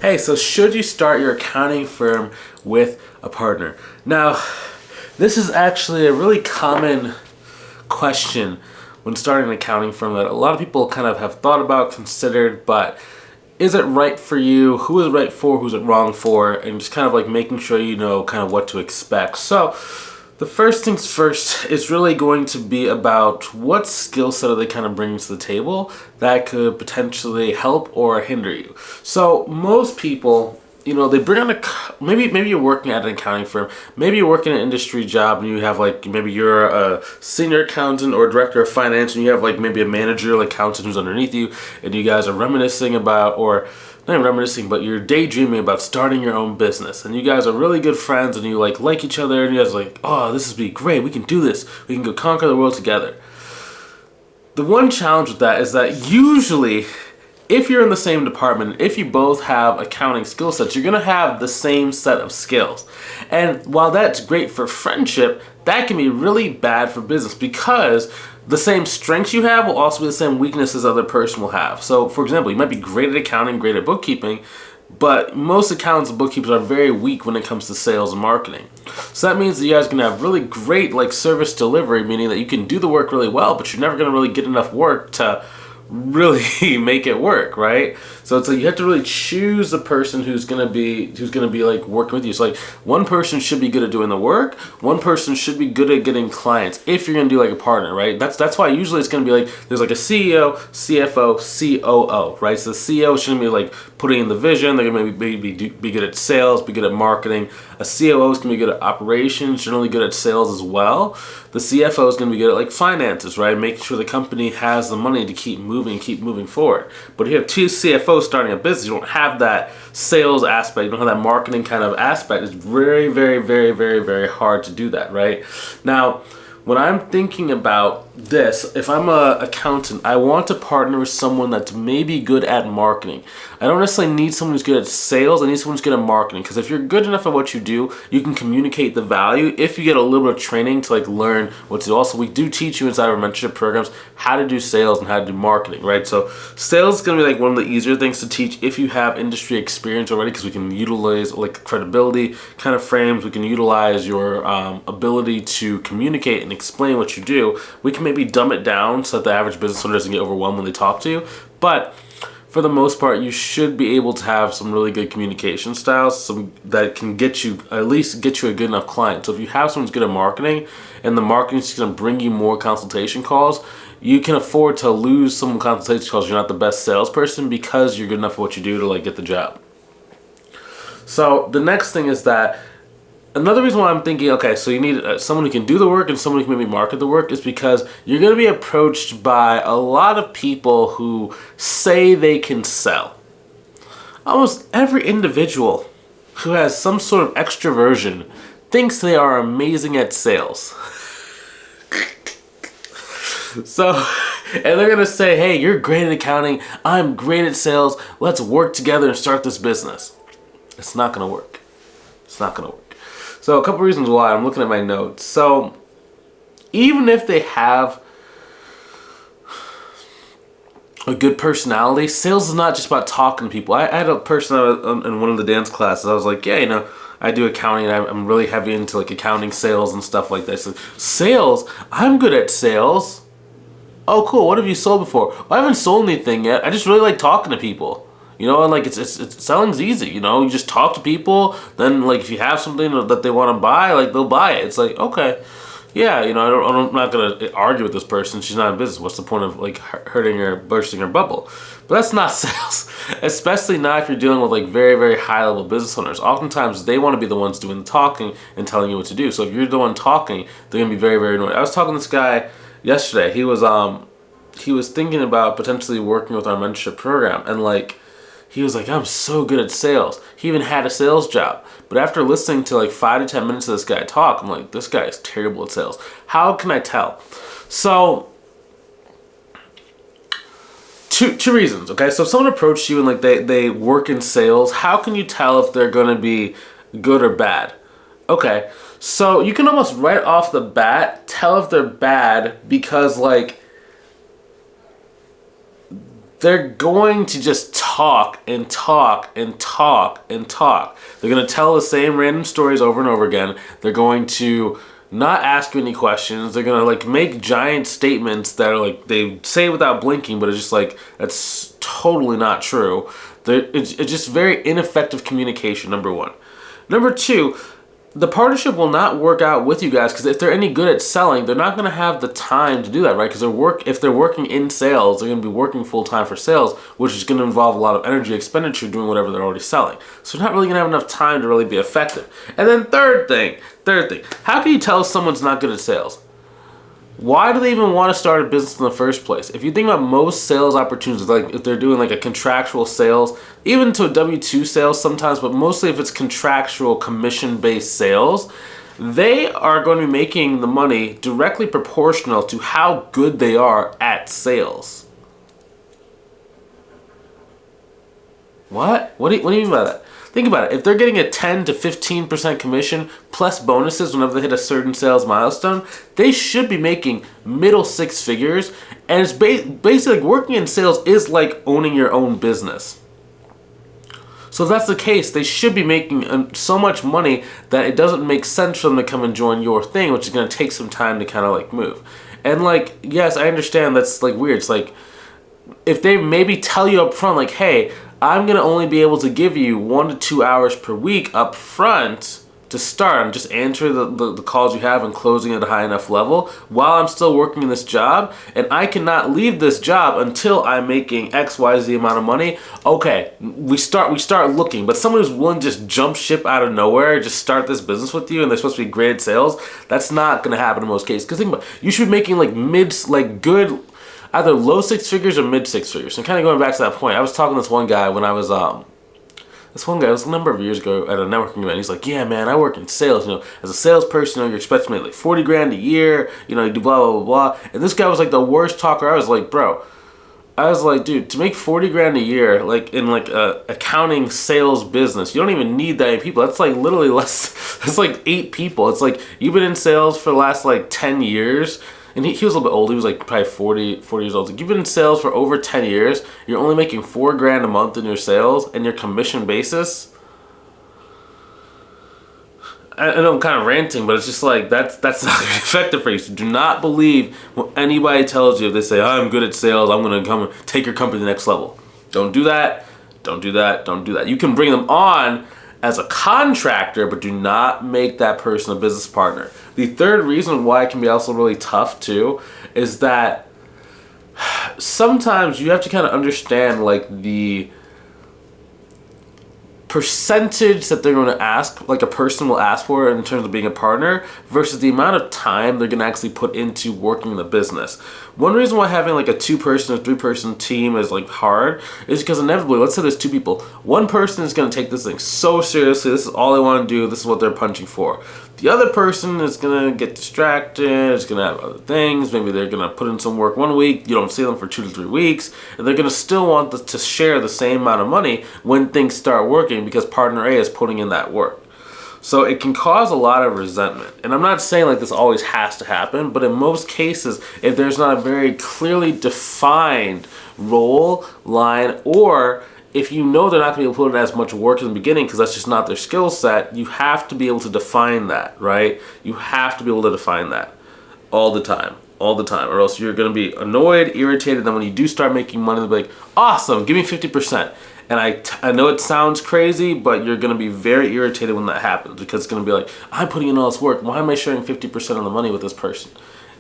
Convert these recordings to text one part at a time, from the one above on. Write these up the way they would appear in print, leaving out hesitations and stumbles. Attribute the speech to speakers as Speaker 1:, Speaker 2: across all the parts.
Speaker 1: Hey, so should you start your accounting firm with a partner? Now, this is actually a really common question when starting an accounting firm that a lot of people kind of have thought about, considered, but is it right for you? Who is it right for? Who's it wrong for? And just kind of like making sure you know kind of what to expect. So the first things first is really going to be about what skill set are they kind of bringing to the table that could potentially help or hinder you. So most people, they bring on maybe you're working at an accounting firm, maybe you're working an industry job and you have like, maybe you're a senior accountant or director of finance and you have like maybe a manager accountant who's underneath you and you guys are reminiscing about, or not even reminiscing, but you're daydreaming about starting your own business and you guys are really good friends and you like each other and you guys are like, oh, this would be great, we can do this, we can go conquer the world together. The one challenge with that is that usually if you're in the same department, if you both have accounting skill sets, you're gonna have the same set of skills. And while that's great for friendship, that can be really bad for business because the same strengths you have will also be the same weaknesses the other person will have. So for example, you might be great at accounting, great at bookkeeping, but most accountants and bookkeepers are very weak when it comes to sales and marketing. So that means that you guys are gonna have really great service delivery, meaning that you can do the work really well, but you're never gonna really get enough work to really make it work, right? So it's like you have to really choose the person who's gonna be working with you. So one person should be good at doing the work, one person should be good at getting clients if you're gonna do a partner, right? That's why usually it's gonna be there's a CEO, CFO, COO, right? So the CEO shouldn't be putting in the vision, they're gonna maybe be good at sales, be good at marketing. A COO is gonna be good at operations, generally good at sales as well. The CFO is gonna be good at finances, right? Making sure the company has the money to keep moving forward. But if you have two CFOs starting a business, you don't have that sales aspect, you don't have that marketing kind of aspect. It's very, very, very, very, very hard to do that, right? Now, when I'm thinking about this, if I'm an accountant, I want to partner with someone that's maybe good at marketing. I don't necessarily need someone who's good at sales, I need someone who's good at marketing. Because if you're good enough at what you do, you can communicate the value if you get a little bit of training to learn what to do. Also, we do teach you inside our mentorship programs how to do sales and how to do marketing, right? So sales is going to be one of the easier things to teach if you have industry experience already, because we can utilize credibility kind of frames, we can utilize your ability to communicate and explain what you do. We can maybe dumb it down so that the average business owner doesn't get overwhelmed when they talk to you. But for the most part, you should be able to have some really good communication styles, that can at least get you a good enough client. So if you have someone who's good at marketing and the marketing is going to bring you more consultation calls, you can afford to lose some consultation calls. You're not the best salesperson because you're good enough at what you do to get the job. So the next thing is that another reason why I'm thinking, okay, so you need someone who can do the work and someone who can maybe market the work, is because you're going to be approached by a lot of people who say they can sell. Almost every individual who has some sort of extroversion thinks they are amazing at sales. So, and they're going to say, hey, you're great at accounting, I'm great at sales, let's work together and start this business. It's not going to work. It's not going to work. So a couple reasons why. I'm looking at my notes. So even if they have a good personality, sales is not just about talking to people. I had a person in one of the dance classes. I was like, yeah, I do accounting and I'm really heavy into accounting, sales and stuff like that. So sales, I'm good at sales. Oh, cool. What have you sold before? Well, I haven't sold anything yet. I just really like talking to people. And it's selling's easy, you just talk to people, then if you have something that they want to buy, they'll buy it. It's okay, yeah, I'm not gonna argue with this person, she's not in business, what's the point of hurting her, bursting her bubble? But that's not sales, especially not if you're dealing with very, very high level business owners. Oftentimes they want to be the ones doing the talking and telling you what to do. So if you're the one talking, they're gonna be very, very annoyed. I was talking to this guy yesterday, he was thinking about potentially working with our mentorship program, and he was I'm so good at sales. He even had a sales job. But after listening to 5 to 10 minutes of this guy talk, I'm this guy is terrible at sales. How can I tell? So, two reasons, okay? So if someone approached you and they work in sales, how can you tell if they're going to be good or bad? Okay, so you can almost right off the bat tell if they're bad because they're going to just talk and talk and talk and talk. They're going to tell the same random stories over and over again. They're going to not ask you any questions. They're going to like make giant statements that are like, they say without blinking, but it's just like, that's totally not true. It's just very ineffective communication, number one. Number two, the partnership will not work out with you guys because if they're any good at selling, they're not going to have the time to do that, right? Because if they're working in sales, they're going to be working full time for sales, which is going to involve a lot of energy expenditure doing whatever they're already selling. So they're not really going to have enough time to really be effective. And then third thing, how can you tell someone's not good at sales? Why do they even want to start a business in the first place? If you think about most sales opportunities, like if they're doing like a contractual sales, even to a W-2 sales sometimes, but mostly if it's contractual commission-based sales, they are going to be making the money directly proportional to how good they are at sales. What? What do you mean by that? Think about it. If they're getting a 10 to 15% commission plus bonuses whenever they hit a certain sales milestone, they should be making middle six figures. And it's basically like working in sales is like owning your own business. So if that's the case, they should be making so much money that it doesn't make sense for them to come and join your thing, which is going to take some time to kind of like move. And like, yes, I understand that's like weird. It's like if they maybe tell you up front, like, hey, I'm going to only be able to give you 1 to 2 hours per week up front to start and just answer the calls you have and closing at a high enough level while I'm still working in this job, and I cannot leave this job until I'm making XYZ amount of money. Okay, we start looking, but someone who's willing to just jump ship out of nowhere, just start this business with you, and they're supposed to be great at sales, that's not going to happen in most cases. Because think about it, you should be making like good, either low six figures or mid six figures. And kind of going back to that point, I was talking to this one guy when I was, it was a number of years ago at a networking event. He's like, yeah, man, I work in sales. You know, as a salesperson, you're expected to make like 40 grand a year. You know, you do blah, blah, blah, blah. And this guy was like the worst talker. I was like, dude, to make 40 grand a year, like in like a accounting sales business, you don't even need that many people. That's like literally less, that's like 8 people. It's like you've been in sales for the last like 10 years. And he was a little bit old. He was like probably 40 years old. Like, you've been in sales for over 10 years. You're only making $4 grand a month in your sales and your commission basis. I know I'm kind of ranting, but it's just like that's not effective for you. So do not believe what anybody tells you. If they say, I'm good at sales, I'm going to come and take your company to the next level. Don't do that. Don't do that. Don't do that. You can bring them on as a contractor, but do not make that person a business partner. The third reason why it can be also really tough too is that sometimes you have to kind of understand like the percentage that they're going to ask, like a person will ask for in terms of being a partner versus the amount of time they're going to actually put into working the business. One reason why having like a 2-person or 3-person team is like hard is because inevitably, let's say there's 2 people. One person is going to take this thing so seriously. This is all they want to do. This is what they're punching for. The other person is going to get distracted. Is going to have other things. Maybe they're going to put in some work one week. You don't see them for 2 to 3 weeks. And they're going to still want to share the same amount of money when things start working because partner A is putting in that work. So it can cause a lot of resentment. And I'm not saying like this always has to happen, but in most cases, if there's not a very clearly defined role, line, or if you know they're not going to be able to put in as much work in the beginning because that's just not their skill set, you have to be able to define that, right? You have to be able to define that all the time, or else you're going to be annoyed, irritated, and then when you do start making money, they'll be like, awesome, give me 50%. And I know it sounds crazy, but you're going to be very irritated when that happens because it's going to be like, I'm putting in all this work. Why am I sharing 50% of the money with this person?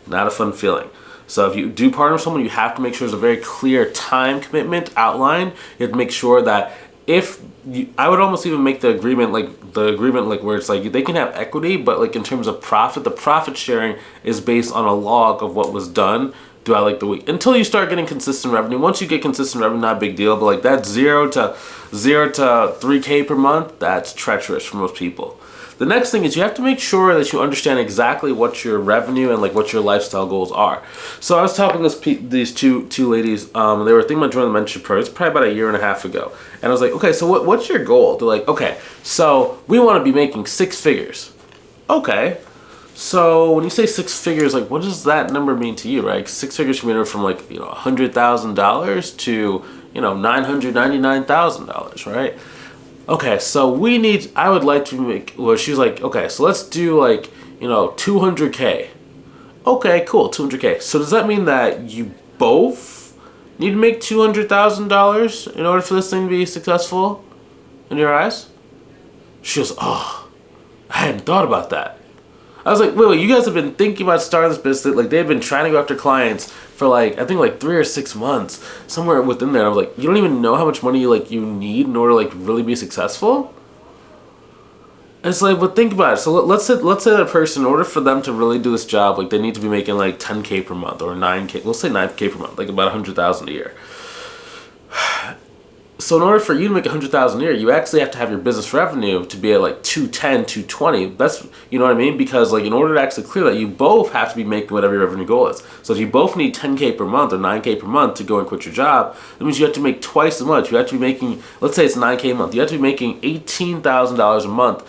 Speaker 1: Not a fun feeling. So if you do partner with someone, you have to make sure there's a very clear time commitment outline. You have to make sure that I would almost even make the agreement like where it's like they can have equity, but like in terms of profit, the profit sharing is based on a log of what was done throughout like the week until you start getting consistent revenue. Once you get consistent revenue, not a big deal, but like that 0 to 3K per month, that's treacherous for most people. The next thing is you have to make sure that you understand exactly what your revenue and like what your lifestyle goals are. So I was talking to these two ladies. They were thinking about joining the mentorship program. It's probably about a year and a half ago. And I was like, okay, so what's your goal? They're like, okay, so we want to be making 6 figures. Okay. So when you say six figures, like what does that number mean to you, right? 'Cause six figures can be from like, $100,000 to, $999,000, right? Okay, so I would like to make, well, she's like, okay, so let's do like, 200K. Okay, cool, 200K. So does that mean that you both need to make $200,000 in order for this thing to be successful in your eyes? She goes, oh, I hadn't thought about that. I was like, wait, you guys have been thinking about starting this business. Like, they've been trying to go after clients for I think 3 or 6 months, somewhere within there. I was like, you don't even know how much money you need in order to really be successful? It's like, but think about it. So let's say that person, in order for them to really do this job, they need to be making 10K per month or 9K. Let's say 9K per month, about 100,000 a year. So in order for you to make 100,000 a year, you actually have to have your business revenue to be at 210, 220. That's, you know what I mean? Because in order to actually clear that, you both have to be making whatever your revenue goal is. So if you both need 10K per month or 9K per month to go and quit your job, that means you have to make twice as much. You have to be making, let's say it's 9K a month. You have to be making $18,000 a month,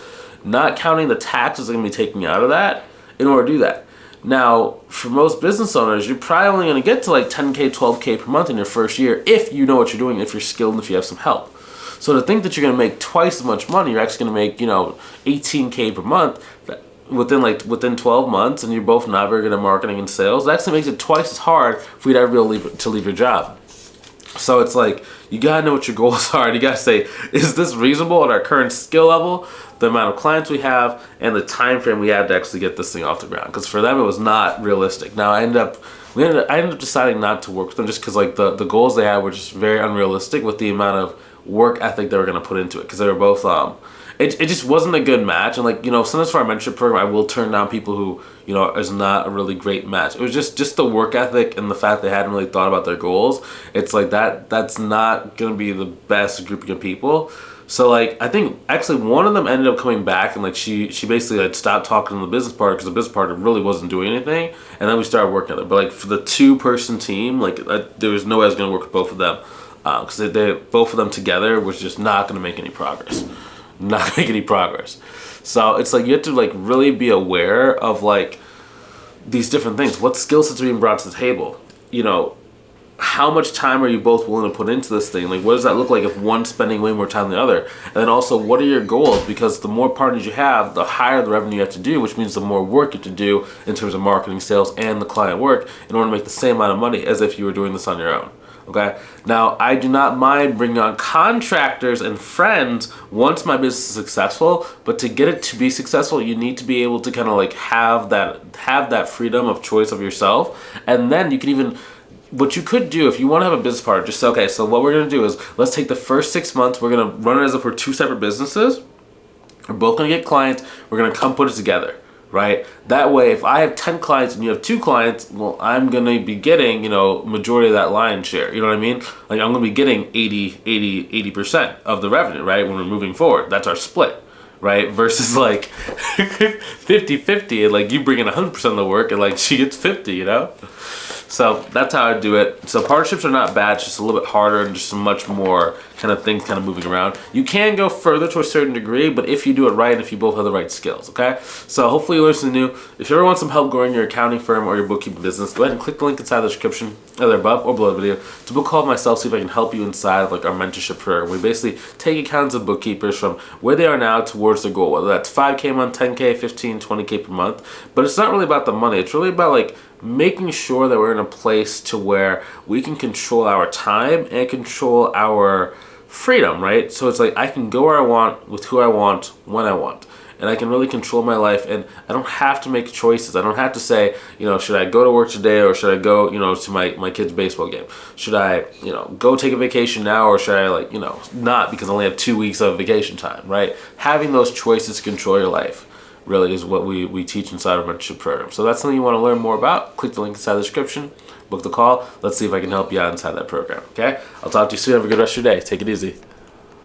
Speaker 1: not counting the taxes they're going to be taking out of that in order to do that. Now, for most business owners, you're probably only going to get to 10K, 12K per month in your first year if you know what you're doing, if you're skilled, and if you have some help. So to think that you're going to make twice as much money, you're actually going to make, 18K per month within 12 months, and you're both not very good at marketing and sales, that actually makes it twice as hard for you to ever be able to leave your job. So it's you gotta know what your goals are, and you gotta say, is this reasonable at our current skill level, the amount of clients we have, and the time frame we have to actually get this thing off the ground? Because for them, it was not realistic. Now, I ended up deciding not to work with them just because the goals they had were just very unrealistic with the amount of work ethic they were gonna put into it. Because they were both it just wasn't a good match. And sometimes for our mentorship program, I will turn down people who is not a really great match. It was just the work ethic and the fact they hadn't really thought about their goals. It's that's not gonna be the best grouping of people. So I think actually one of them ended up coming back, and she basically stopped talking to the business partner because the business partner really wasn't doing anything, and then we started working on it. But for the 2-person team, there was no way I was gonna work with both of them because they both of them together was just not gonna make any progress. Not make any progress. So it's you have to really be aware of these different things. What skill sets are being brought to the table? How much time are you both willing to put into this thing? What does that look like if one's spending way more time than the other? And then also, what are your goals? Because the more partners you have, the higher the revenue you have to do, which means the more work you have to do in terms of marketing, sales, and the client work in order to make the same amount of money as if you were doing this on your own. Okay. Now, I do not mind bringing on contractors and friends once my business is successful, but to get it to be successful, you need to be able to kind of have that freedom of choice of yourself, and then you can even. What you could do if you want to have a business partner, just say, okay, so what we're going to do is let's take the first 6 months, we're going to run it as if we're 2 separate businesses. We're both going to get clients. We're going to come put it together, right? That way, if I have 10 clients and you have 2 clients, well, I'm going to be getting, majority of that lion's share. You know what I mean? I'm going to be getting 80% of the revenue, right? When we're moving forward. That's our split, right? Versus 50-50, and you bring in 100% of the work and she gets 50, So that's how I do it. So partnerships are not bad, it's just a little bit harder and just much more kind of things kind of moving around. You can go further to a certain degree, but if you do it right and if you both have the right skills, okay? So hopefully you learned something new. If you ever want some help growing your accounting firm or your bookkeeping business, go ahead and click the link inside the description, either above or below the video, to book a call with myself, see if I can help you inside of our mentorship program. We basically take accountants and bookkeepers from where they are now towards their goal, whether that's 5K a month, 10K, 15, 20K per month. But it's not really about the money. It's really about making sure that we're in a place to where we can control our time and control our freedom, right? So it's I can go where I want, with who I want, when I want. And I can really control my life, and I don't have to make choices. I don't have to say, should I go to work today, or should I go, to my kid's baseball game? Should I, go take a vacation now, or should I, not, because I only have 2 weeks of vacation time, right? Having those choices to control your life really is what we teach inside our mentorship program. So that's something you want to learn more about. Click the link inside the description, book the call. Let's see if I can help you out inside that program, okay? I'll talk to you soon. Have a good rest of your day. Take it easy.